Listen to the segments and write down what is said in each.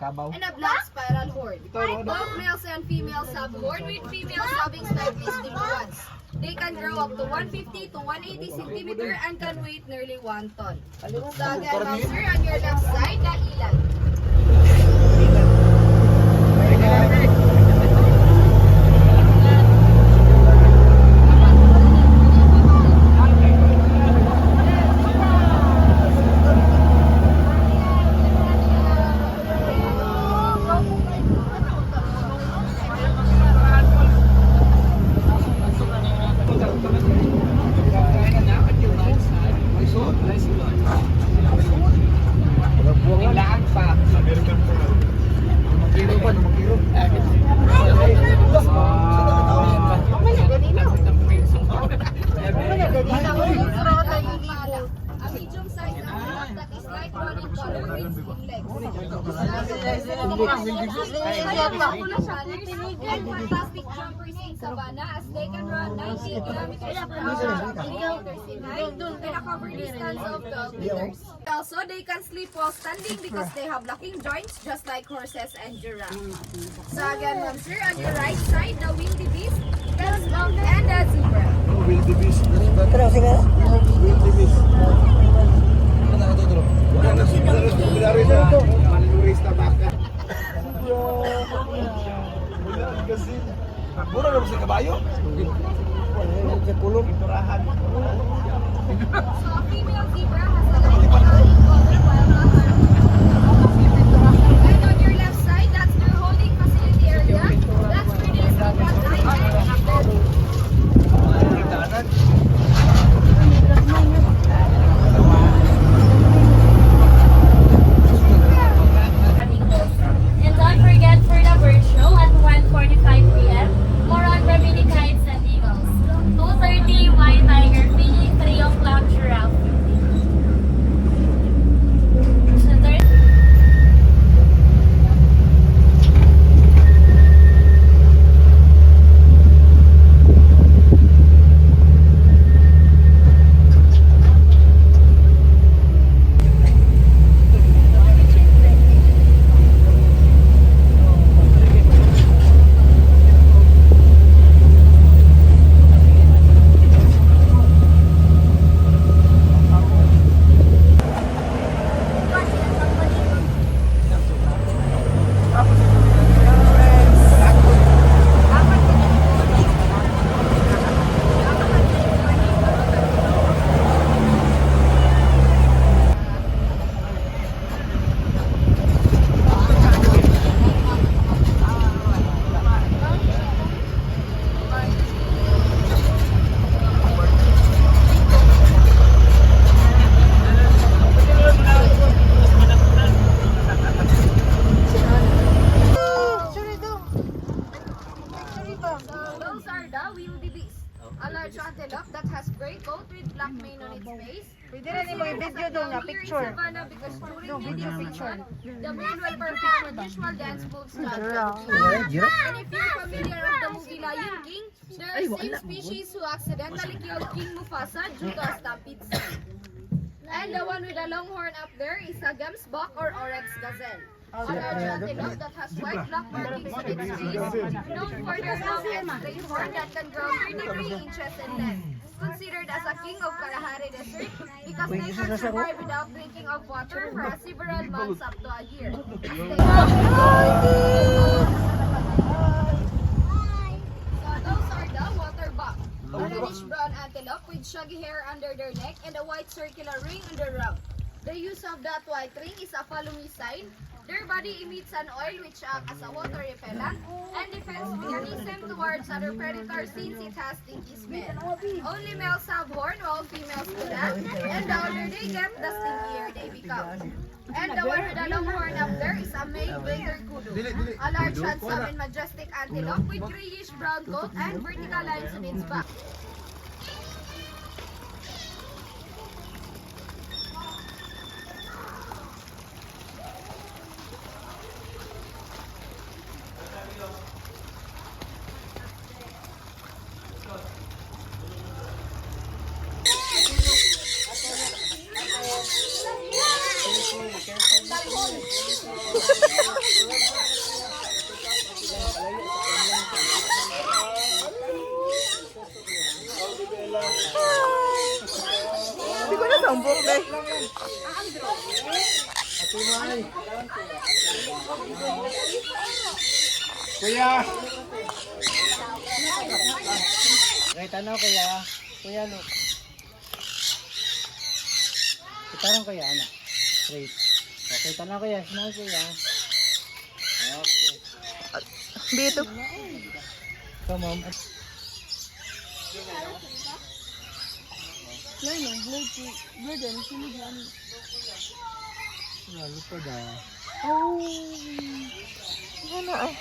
and a black spiral horn. Both males and females have horn, with females having slightly slimmer ones. They can grow up to 150 to 180 centimeter and can weigh nearly 1 ton. So again, ma'am sir, on your left side, na ilan? A medium size antelope that is light brown in color with slim legs. And fantastic jumpers in savanna as they can run 90 kilometers per hour, 80 meters in height, and a cover distance of 12 meters. Also, they can sleep while standing because they have locking joints just like horses and giraffes. So again, ma'am sir, on your right side, the wildebeest, the skunk, and the zebra. Wildebeest. Wildebeest. Mura naman sa kabayo? Sa kulong. Iturahan. So a female zebra has a light coloring color while not and on your left side, that's their holding facility area. That's where they sleep at night and at bed. And don't forget for the bird show at 1:45 p.m. More on Rabbinic kites and eagles. 2:30 white tiger feeding, 3 o'clock giraffe feeding. So there's Those are the wildebeest, a large antelope that has gray coat with black mane on its face. Pwede rin mo i-video doon na picture. Because during No, video mating picture. season, the male will perform unusual dance moves to attract mates. And if you're familiar with the movie Lion King, there are same species who accidentally killed King Mufasa due to a stampede scene. And the one with a long horn up there is a gemsbok or oryx gazelle. A large antelope that has white black markings on its face, known for their long and straight horn that can grow 33 inches in length. Considered as a king of Kalahari Desert because they can survive without drinking of water for several months up to a year. So those are the water buck, a reddish brown antelope with shaggy hair under their neck and a white circular ring on their rump. The use of that white ring is a follow me sign. Their body emits an oil which acts as a water repellent and defense mechanism towards other predators since it has stinky smell. Only males have horn while females do not, and the older they get, the stinkier they become. And the one with a long horn up there is a male greater kudu, a large handsome and majestic antelope with grayish brown coat and vertical lines on its back. ang buhok na. Ate May. Kuya. Right, ano kaya? Kuya, look. Itarong kaya, anak. Straight. Okay, tanaw kaya. Small kaya. Okay. Dito. So, mom. Lalo pa da. Ano ay?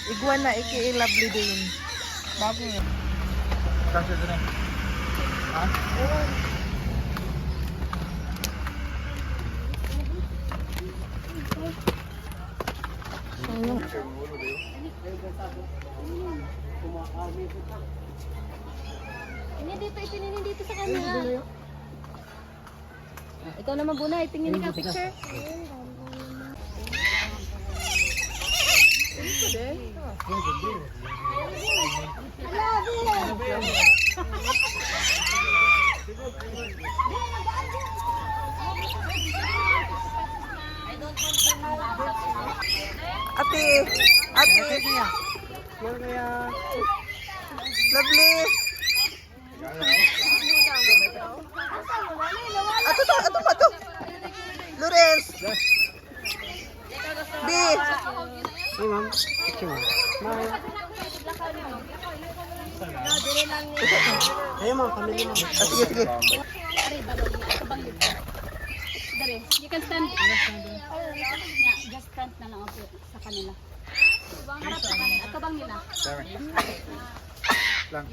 Iguana, iki-lovely din. Bago nga. Kasi ito na. Ha? Ini dito, itingin dito sa kanila. Ikaw naman Buna, itingin ka picture. Ate, ate. Lovely. Ato pa to. Lawrence. B. Hey, ma'am. Picture mo. Smile. Ayun, ma'am. Family mo. Sige, sige. You can stand. Yeah, just stand na lang ako sa kanila. Ibang harap sa kanila. At kabang nila. Lang.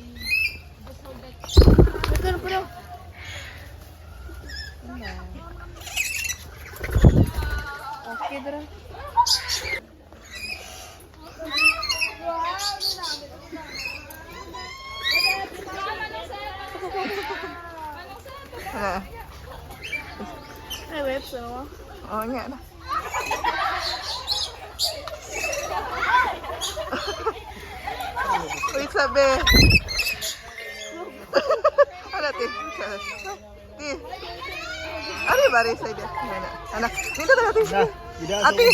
Okay, bro. Ay, webs, ano? Oo, nga na. Wait, sabi. Ano, ti? Ti. Ano ba rin sa'yo? Anak, dito na natin. Ate.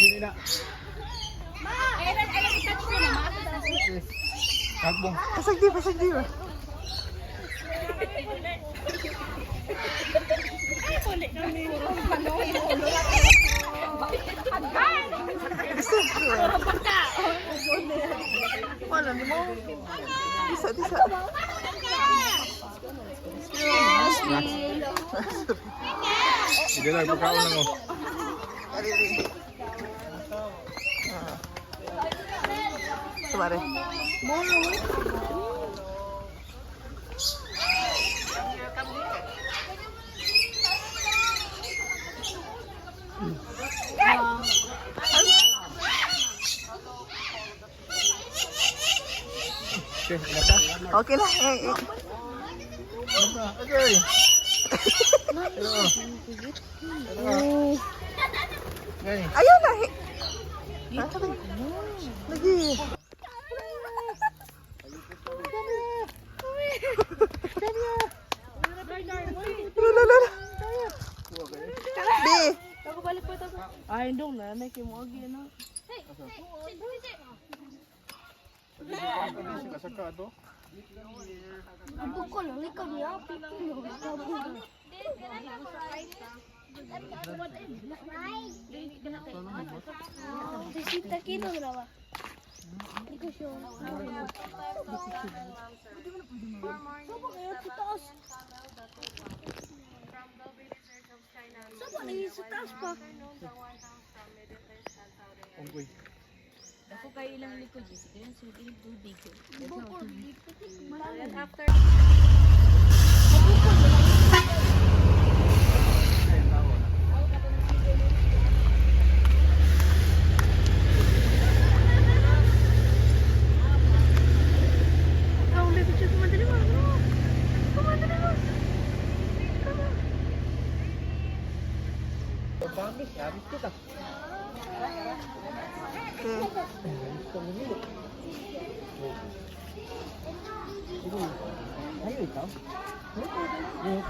Hagbong. Pasagdi ba? Wala, di mo. Disa. Sige lang, pagkaon lang mo. Alili. Tumare. Okay, ilata. Okay na. Okay. Gani. Ayun na. Lagi. Lala. B. Ay, dong na, may kimogi na. Saka ito. Unggoy. Ako kayo ilang likod eh. Sige, so ilang tubig. After Pangis, habis kita. Okay. Gusto mo nilo. Ayo ikaw. Ayo.